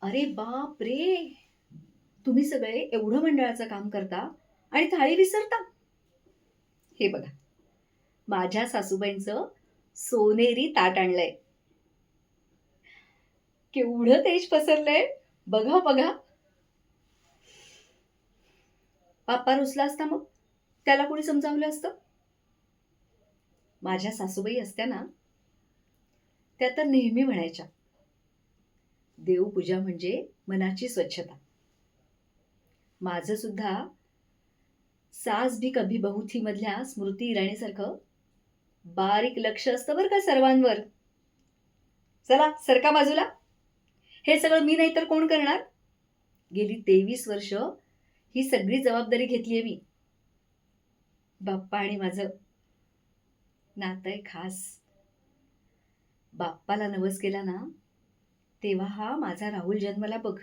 अरे बाप रे! तुम्ही सगळे एवढं मंडळाचं काम करता आणि थाळी विसरता? हे बघा, माझ्या सासूबाईंचं सोनेरी ताट आणलंय. केवढं तेज पसरलंय. बघा, बघा. पापा रुसला असता मग? त्याला कोणी समजावलं असतं? माझ्या सासूबाई असत्या ना, त्या तर नेहमी म्हणायच्या, देवपूजा म्हणजे मनाची स्वच्छता. माझं सुद्धा सास भी कभी बहू थी मधल्या स्मृती इराणीसारखं बारीक लक्ष असतं बरं का सर्वांवर. चला सरका बाजूला. हे सगळं मी नाही तर कोण करणार? गेली 23 वर्ष ही सगळी जबाबदारी घेतलीये मी. बाप्पा आणि माझं नातं आहे खास. बाप्पाला नवस केला ना, तेव्हा हा माझा राहुल जन्मला बघ.